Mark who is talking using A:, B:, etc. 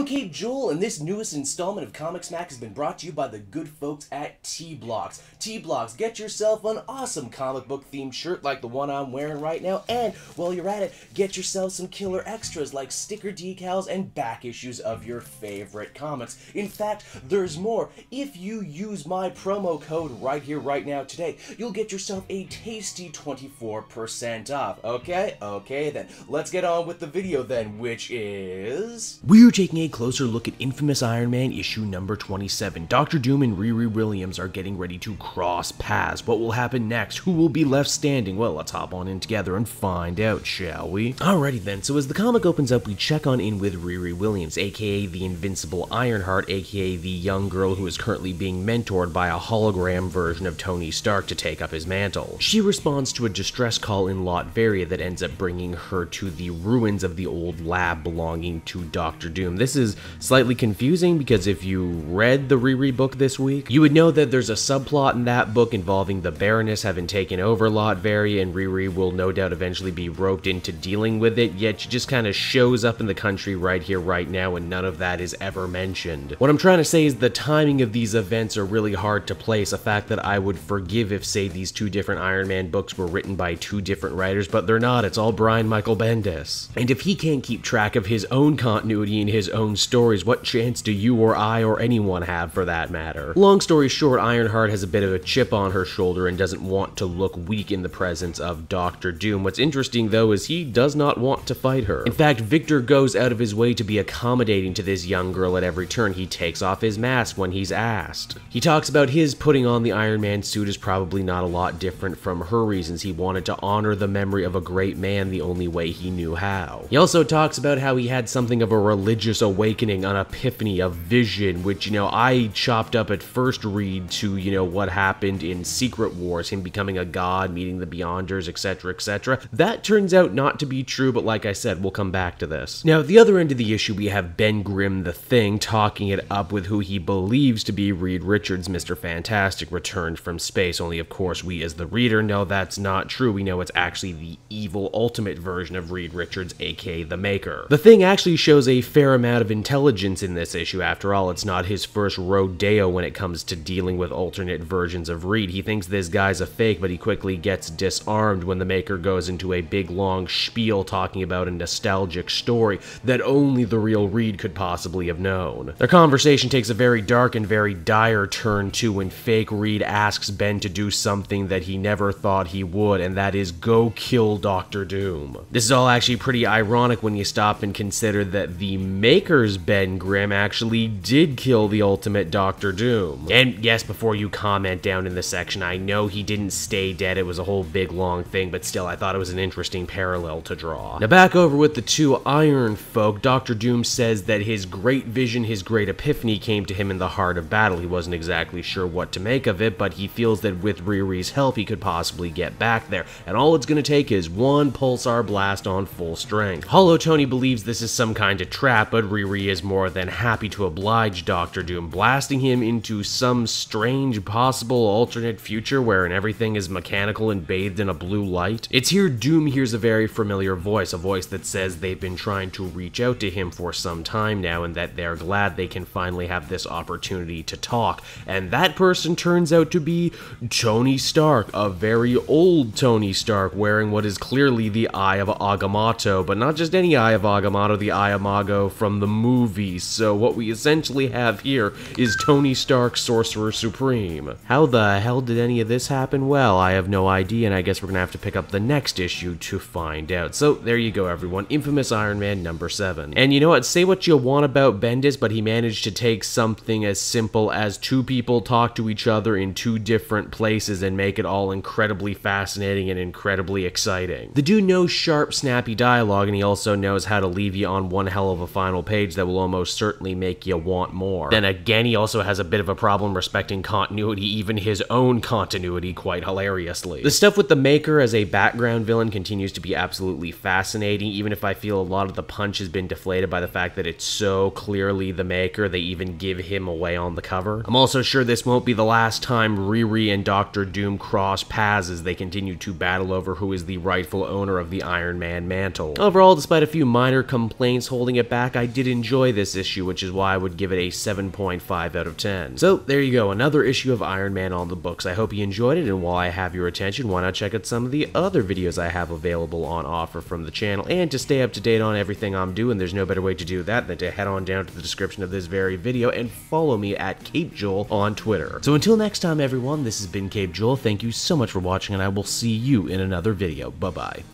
A: I'm Kate Jewell, and this newest installment of Comic Smack has been brought to you by the good folks at T-Blocks. T-Blocks, get yourself an awesome comic book themed shirt like the one I'm wearing right now, and while you're at it, get yourself some killer extras like sticker decals and back issues of your favorite comics. In fact, there's more. If you use my promo code right here, right now, today, you'll get yourself a tasty 24% off. Okay? Okay then. Let's get on with the video then, which is... We're taking a closer look at Infamous Iron Man issue number 27. Dr. Doom and Riri Williams are getting ready to cross paths. What will happen next? Who will be left standing? Well, let's hop on in together and find out, shall we? Alrighty then, so as the comic opens up, we check on in with Riri Williams, aka the Invincible Ironheart, aka the young girl who is currently being mentored by a hologram version of Tony Stark to take up his mantle. She responds to a distress call in Latveria that ends up bringing her to the ruins of the old lab belonging to Dr. Doom. This is slightly confusing because if you read the Riri book this week, you would know that there's a subplot in that book involving the Baroness having taken over Latveria, and Riri will no doubt eventually be roped into dealing with it, yet she just kind of shows up in the country right here, right now, and none of that is ever mentioned. What I'm trying to say is the timing of these events are really hard to place, a fact that I would forgive if, say, these two different Iron Man books were written by two different writers, but they're not. It's all Brian Michael Bendis. And if he can't keep track of his own continuity in his own stories, what chance do you or I or anyone have for that matter? Long story short, Ironheart has a bit of a chip on her shoulder and doesn't want to look weak in the presence of Dr. Doom. What's interesting though is he does not want to fight her. In fact, Victor goes out of his way to be accommodating to this young girl at every turn. He takes off his mask when he's asked. He talks about his putting on the Iron Man suit is probably not a lot different from her reasons. He wanted to honor the memory of a great man the only way he knew how. He also talks about how he had something of a religious awakening, an epiphany, a vision, which, I chopped up at first read to, what happened in Secret Wars, him becoming a god, meeting the Beyonders, etc., etc. That turns out not to be true, but like I said, we'll come back to this. Now, at the other end of the issue, we have Ben Grimm the Thing talking it up with who he believes to be Reed Richards, Mr. Fantastic, returned from space, only of course we as the reader know that's not true. We know it's actually the evil ultimate version of Reed Richards, aka the Maker. The Thing actually shows a fair amount of intelligence in this issue. After all, it's not his first rodeo when it comes to dealing with alternate versions of Reed. He thinks this guy's a fake, but he quickly gets disarmed when the Maker goes into a big long spiel talking about a nostalgic story that only the real Reed could possibly have known. Their conversation takes a very dark and very dire turn too when fake Reed asks Ben to do something that he never thought he would, and that is go kill Dr. Doom. This is all actually pretty ironic when you stop and consider that the Maker's Ben Grimm actually did kill the ultimate Dr. Doom. And yes, before you comment down in the section, I know he didn't stay dead, it was a whole big long thing, but still I thought it was an interesting parallel to draw. Now back over with the two Iron folk, Dr. Doom says that his great vision, his great epiphany came to him in the heart of battle. He wasn't exactly sure what to make of it, but he feels that with Riri's help he could possibly get back there, and all it's gonna take is one pulsar blast on full strength. Hollow Tony believes this is some kind of trap, but Riri is more than happy to oblige Dr. Doom, blasting him into some strange possible alternate future wherein everything is mechanical and bathed in a blue light. It's here Doom hears a very familiar voice, a voice that says they've been trying to reach out to him for some time now and that they're glad they can finally have this opportunity to talk. And that person turns out to be Tony Stark, a very old Tony Stark wearing what is clearly the Eye of Agamotto, but not just any Eye of Agamotto, the Eye of Mago from the movies. So what we essentially have here is Tony Stark, Sorcerer Supreme. How the hell did any of this happen? Well, I have no idea, and I guess we're gonna have to pick up the next issue to find out. So there you go, everyone. Infamous Iron Man number 7. And you know what? Say what you want about Bendis, but he managed to take something as simple as two people talk to each other in two different places and make it all incredibly fascinating and incredibly exciting. The dude knows sharp, snappy dialogue, and he also knows how to leave you on one hell of a final page that will almost certainly make you want more. Then again, he also has a bit of a problem respecting continuity, even his own continuity, quite hilariously. The stuff with the Maker as a background villain continues to be absolutely fascinating, even if I feel a lot of the punch has been deflated by the fact that it's so clearly the Maker, they even give him away on the cover. I'm also sure this won't be the last time Riri and Dr. Doom cross paths as they continue to battle over who is the rightful owner of the Iron Man mantle. Overall, despite a few minor complaints holding it back, I did enjoy this issue, which is why I would give it a 7.5 out of 10. So there you go, another issue of Iron Man on the books. I hope you enjoyed it, and while I have your attention, why not check out some of the other videos I have available on offer from the channel. And to stay up to date on everything I'm doing, there's no better way to do that than to head on down to the description of this very video and follow me at Cape Joel on Twitter. So until next time everyone, this has been Cape Joel. Thank you so much for watching, and I will see you in another video. Bye bye.